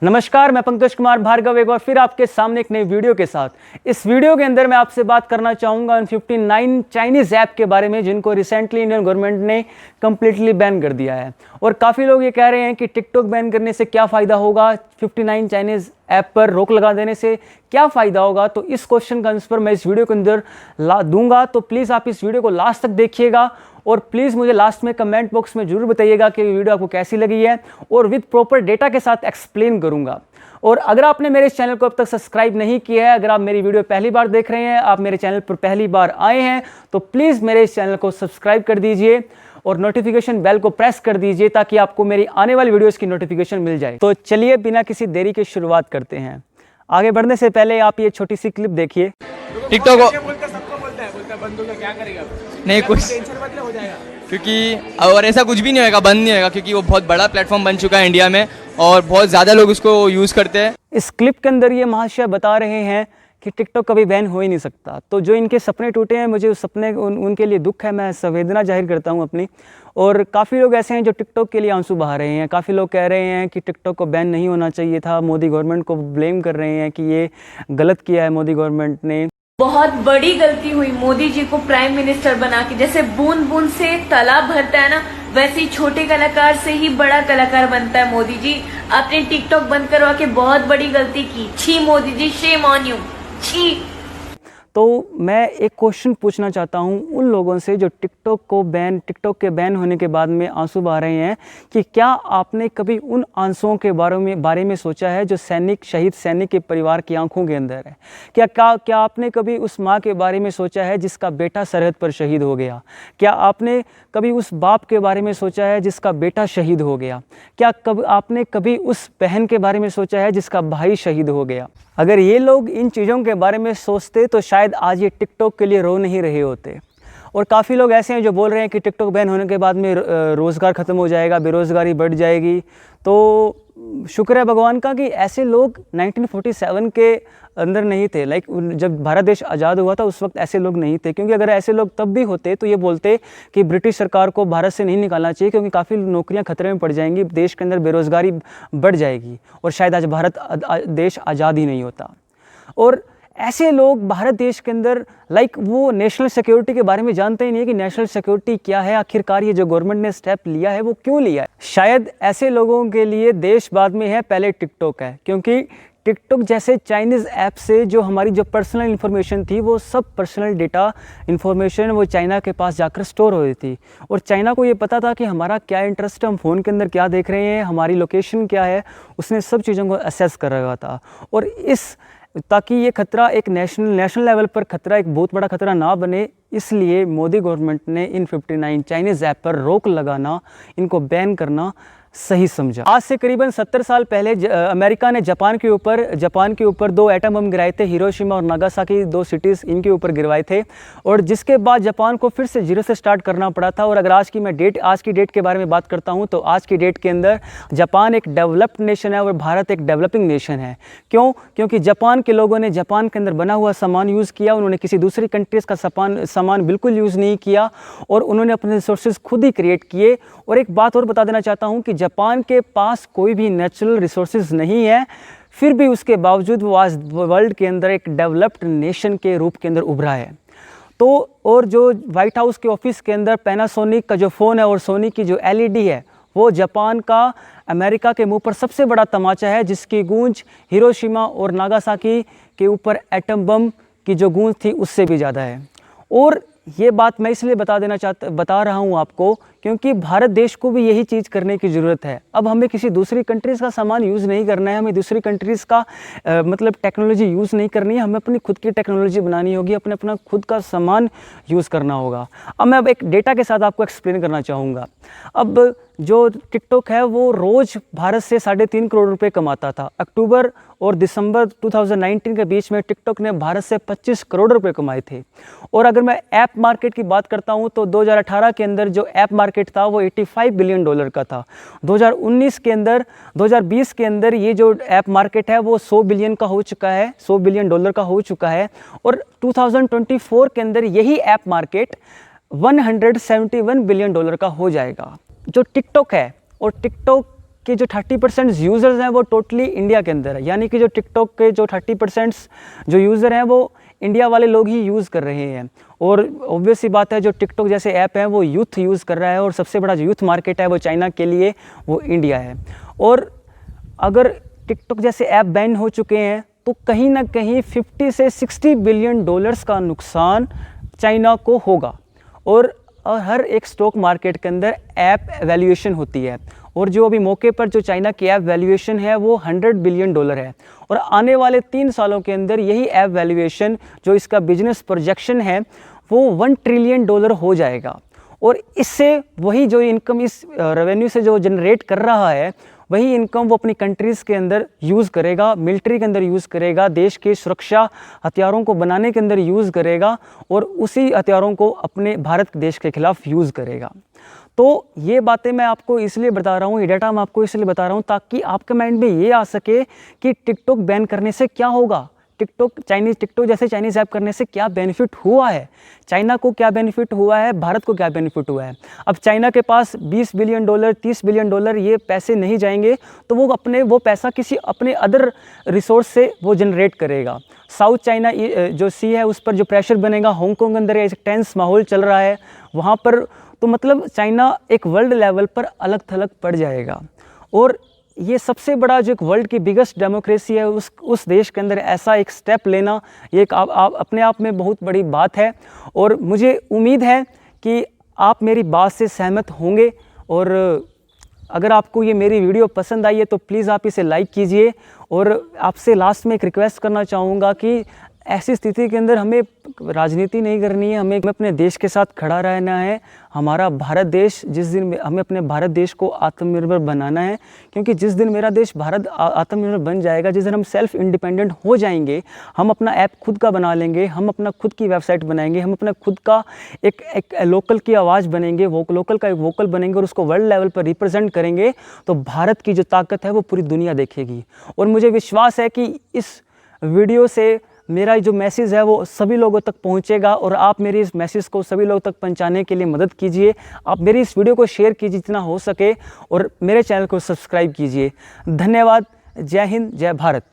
नमस्कार, मैं पंकज कुमार भार्गव एक बार फिर आपके सामने एक नई वीडियो के साथ। इस वीडियो के अंदर मैं आपसे बात करना चाहूँगा उन 59 चाइनीज़ ऐप के बारे में जिनको रिसेंटली इंडियन गवर्नमेंट ने कम्प्लीटली बैन कर दिया है। और काफ़ी लोग ये कह रहे हैं कि टिकटॉक बैन करने से क्या फ़ायदा होगा, 59 चाइनीज़ ऐप पर रोक लगा देने से क्या फ़ायदा होगा। तो इस क्वेश्चन का आंसर मैं इस वीडियो के अंदर दूंगा, तो प्लीज़ आप इस वीडियो को लास्ट तक देखिएगा और प्लीज़ मुझे लास्ट में कमेंट बॉक्स में जरूर बताइएगा कि वीडियो आपको कैसी लगी है, और विद प्रॉपर डेटा के साथ एक्सप्लेन करूंगा। और अगर आपने मेरे इस चैनल को अब तक सब्सक्राइब नहीं किया है, अगर आप मेरी वीडियो पहली बार देख रहे हैं, आप मेरे चैनल पर पहली बार आए हैं, तो प्लीज़ मेरे इस चैनल को सब्सक्राइब कर दीजिए और नोटिफिकेशन बेल को प्रेस कर दीजिए ताकि आपको मेरी आने वाली वीडियोस की नोटिफिकेशन मिल जाए। तो चलिए बिना किसी देरी के शुरुआत करते हैं। आगे बढ़ने से पहले आप ये छोटी सी क्लिप देखिए। टिकटॉक सबको बोलता है बंद हो गया, क्या करेगा? नहीं कुछ टेंशन मत ले, हो जाएगा। क्योंकि और ऐसा कुछ भी नहीं होएगा, बंद नहीं होएगा, क्योंकि वो बहुत बड़ा प्लेटफॉर्म बन चुका है इंडिया में और बहुत ज़्यादा लोग उसको यूज़ करते हैं। इस क्लिप के अंदर ये महाशय बता रहे हैं कि टिकटॉक कभी बैन हो ही नहीं सकता। तो जो इनके सपने टूटे हैं, मुझे उस सपने उनके लिए दुख है, मैं संवेदना जाहिर करता हूँ अपनी। और काफ़ी लोग ऐसे हैं जो टिकटॉक के लिए आंसू बहा रहे हैं। काफ़ी लोग कह रहे हैं कि टिकटॉक को बैन नहीं होना चाहिए था, मोदी गवर्नमेंट को ब्लेम कर रहे हैं कि ये गलत किया है मोदी गवर्नमेंट ने। बहुत बड़ी गलती हुई मोदी जी को प्राइम मिनिस्टर बना के। जैसे बूंद बूंद से तालाब भरता है ना, वैसे ही छोटे कलाकार से ही बड़ा कलाकार बनता है मोदी जी। आपने टिकटॉक बंद करवा के बहुत बड़ी गलती की। छी Modi ji, shame on you, छी। तो मैं एक क्वेश्चन पूछना चाहता हूं उन लोगों से जो टिकटॉक के बैन होने के बाद में आंसू बहा रहे हैं कि क्या आपने कभी उन आंसुओं के बारे में सोचा है जो शहीद सैनिक के परिवार की आंखों के अंदर है? क्या आपने कभी उस माँ के बारे में सोचा है जिसका बेटा सरहद पर शहीद हो गया? क्या आपने कभी उस बाप के बारे में सोचा है जिसका बेटा शहीद हो गया? क्या आपने कभी उस बहन के बारे में सोचा है जिसका भाई शहीद हो गया? अगर ये लोग इन चीज़ों के बारे में सोचते तो शायद आज ये टिकटॉक के लिए रो नहीं रहे होते। और काफ़ी लोग ऐसे हैं जो बोल रहे हैं कि टिकटॉक बैन होने के बाद में रोज़गार ख़त्म हो जाएगा, बेरोज़गारी बढ़ जाएगी। तो शुक्र है भगवान का कि ऐसे लोग 1947 के अंदर नहीं थे। जब भारत देश आज़ाद हुआ था उस वक्त ऐसे लोग नहीं थे, क्योंकि अगर ऐसे लोग तब भी होते तो ये बोलते कि ब्रिटिश सरकार को भारत से नहीं निकालना चाहिए, क्योंकि काफ़ी नौकरियां खतरे में पड़ जाएंगी, देश के अंदर बेरोज़गारी बढ़ जाएगी और शायद आज भारत देश आज़ाद ही नहीं होता। और ऐसे लोग भारत देश के अंदर वो नेशनल सिक्योरिटी के बारे में जानते ही नहीं है कि नेशनल सिक्योरिटी क्या है। आखिरकार ये जो गवर्नमेंट ने स्टेप लिया है वो क्यों लिया है? शायद ऐसे लोगों के लिए देश बाद में है, पहले टिकटॉक है। क्योंकि टिकटॉक जैसे चाइनीज़ ऐप से जो हमारी जो पर्सनल इन्फॉर्मेशन थी, वो सब पर्सनल डेटा इन्फॉर्मेशन वो चाइना के पास जाकर स्टोर हो रही थी। और चाइना को ये पता था कि हमारा क्या इंटरेस्ट है, हम फ़ोन के अंदर क्या देख रहे हैं, हमारी लोकेशन क्या है, उसने सब चीज़ों को असेस कर रखा था। और ताकि ये खतरा एक नेशनल लेवल पर खतरा, एक बहुत बड़ा खतरा ना बने, इसलिए मोदी गवर्नमेंट ने इन 59 चाइनीज़ ऐप पर रोक लगाना, इनको बैन करना सही समझा। आज से करीबन 70 साल पहले अमेरिका ने जापान के ऊपर 2 एटम बम गिराए थे, हिरोशिमा और नागासाकी, 2 सिटीज़ इनके ऊपर गिरवाए थे। और जिसके बाद जापान को फिर से जीरो से स्टार्ट करना पड़ा था। और अगर आज की डेट के बारे में बात करता हूं, तो आज की डेट के अंदर जापान एक डेवलप्ड नेशन है और भारत एक डेवलपिंग नेशन है। क्यों? क्योंकि जापान के लोगों ने जापान के अंदर बना हुआ सामान यूज़ किया, उन्होंने किसी दूसरी कंट्रीज़ का सामान बिल्कुल यूज़ नहीं किया और उन्होंने अपने रिसोर्सेज खुद ही क्रिएट किए। और एक बात और बता देना चाहता हूँ कि जापान के पास कोई भी नेचुरल रिसोर्सेज नहीं है, फिर भी उसके बावजूद वो आज वर्ल्ड के अंदर एक डेवलप्ड नेशन के रूप के अंदर उभरा है। तो और जो व्हाइट हाउस के ऑफिस के अंदर पैनासोनिक का जो फ़ोन है और सोनी की जो एलईडी है, वो जापान का अमेरिका के मुंह पर सबसे बड़ा तमाचा है, जिसकी गूंज हिरोशिमा और नागासाकी के ऊपर एटम बम की जो गूंज थी उससे भी ज़्यादा है। और ये बात मैं इसलिए बता रहा हूँ आपको, क्योंकि भारत देश को भी यही चीज़ करने की ज़रूरत है। अब हमें किसी दूसरी कंट्रीज़ का सामान यूज़ नहीं करना है, हमें दूसरी कंट्रीज़ का टेक्नोलॉजी यूज़ नहीं करनी है, हमें अपनी खुद की टेक्नोलॉजी बनानी होगी, अपना खुद का सामान यूज़ करना होगा। अब मैं एक डेटा के साथ आपको एक्सप्लेन करना चाहूँगा। अब जो टिकटॉक है वो रोज़ भारत से 3.5 करोड़ रुपए कमाता था। अक्टूबर और दिसंबर 2019 के बीच में टिकटॉक ने भारत से 25 करोड़ रुपए कमाए थे। और अगर मैं ऐप मार्केट की बात करता हूं, तो 2018 के अंदर जो ऐप मार्केट था वो $85 बिलियन का था। 2020 के अंदर ये जो ऐप मार्केट है वो $100 बिलियन का हो चुका है, $100 बिलियन का हो चुका है। और 2024 के अंदर यही ऐप मार्केट $171 बिलियन का हो जाएगा। जो टिकटॉक है, और टिकटॉक इसके जो 30% यूज़र्स हैं वो टोटली इंडिया के अंदर है, यानी कि जो टिकटॉक के जो 30% जो यूज़र हैं वो इंडिया वाले लोग ही यूज़ कर रहे हैं। और ऑब्वियस सी बात है, जो टिकटॉक जैसे ऐप है वो यूथ यूज़ कर रहा है, और सबसे बड़ा जो यूथ मार्केट है वो चाइना के लिए वो इंडिया है। और अगर टिकटॉक जैसे ऐप बैन हो चुके हैं तो कहीं ना कहीं 50 से 60 बिलियन डॉलर्स का नुकसान चाइना को होगा। और हर एक स्टॉक मार्केट के अंदर ऐप वैल्यूएशन होती है, और जो अभी मौके पर जो चाइना की ऐप वैल्यूएशन है वो 100 बिलियन डॉलर है, और आने वाले 3 सालों के अंदर यही ऐप वैल्यूएशन जो इसका बिजनेस प्रोजेक्शन है वो 1 ट्रिलियन डॉलर हो जाएगा। और इससे वही जो इनकम इस रेवेन्यू से जो जनरेट कर रहा है वही इनकम वो अपनी कंट्रीज़ के अंदर यूज़ करेगा, मिलिट्री के अंदर यूज़ करेगा, देश के सुरक्षा हथियारों को बनाने के अंदर यूज़ करेगा, और उसी हथियारों को अपने भारत देश के खिलाफ यूज़ करेगा। तो ये बातें मैं आपको इसलिए बता रहा हूँ, ये डाटा मैं आपको इसलिए बता रहा हूँ ताकि आपके माइंड में ये आ सके कि टिकटॉक बैन करने से क्या होगा, टिकटॉक जैसे चाइनीज़ ऐप करने से क्या बेनिफिट हुआ है, चाइना को क्या बेनिफिट हुआ है, भारत को क्या बेनिफिट हुआ है। अब चाइना के पास 20 बिलियन डॉलर 30 बिलियन डॉलर ये पैसे नहीं जाएंगे तो वो पैसा किसी अपने अदर रिसोर्स से वो जनरेट करेगा। साउथ चाइना जो सी है उस पर जो प्रेशर बनेगा, हांगकांग अंदर एक टेंस माहौल चल रहा है वहाँ पर, तो मतलब चाइना एक वर्ल्ड लेवल पर अलग थलग पड़ जाएगा। और ये सबसे बड़ा जो एक वर्ल्ड की बिगेस्ट डेमोक्रेसी है उस देश के अंदर ऐसा एक स्टेप लेना ये एक आप अपने आप में बहुत बड़ी बात है। और मुझे उम्मीद है कि आप मेरी बात से सहमत होंगे, और अगर आपको ये मेरी वीडियो पसंद आई है तो प्लीज़ आप इसे लाइक कीजिए। और आपसे लास्ट में एक रिक्वेस्ट करना चाहूँगा कि ऐसी स्थिति के अंदर हमें राजनीति नहीं करनी है, हमें अपने देश के साथ खड़ा रहना है। हमारा भारत देश जिस दिन हमें अपने भारत देश को आत्मनिर्भर बनाना है, क्योंकि जिस दिन मेरा देश भारत आत्मनिर्भर बन जाएगा, जिस दिन हम सेल्फ इंडिपेंडेंट हो जाएंगे, हम अपना ऐप खुद का बना लेंगे, हम अपना खुद की वेबसाइट बनाएंगे, हम अपना खुद का एक लोकल की आवाज़ बनेंगे, लोकल का एक वोकल बनेंगे और उसको वर्ल्ड लेवल पर रिप्रेजेंट करेंगे, तो भारत की जो ताकत है वो पूरी दुनिया देखेगी। और मुझे विश्वास है कि इस वीडियो से मेरा जो मैसेज है वो सभी लोगों तक पहुंचेगा, और आप मेरी इस मैसेज को सभी लोगों तक पहुंचाने के लिए मदद कीजिए। आप मेरी इस वीडियो को शेयर कीजिए जितना हो सके, और मेरे चैनल को सब्सक्राइब कीजिए। धन्यवाद। जय हिंद, जय भारत।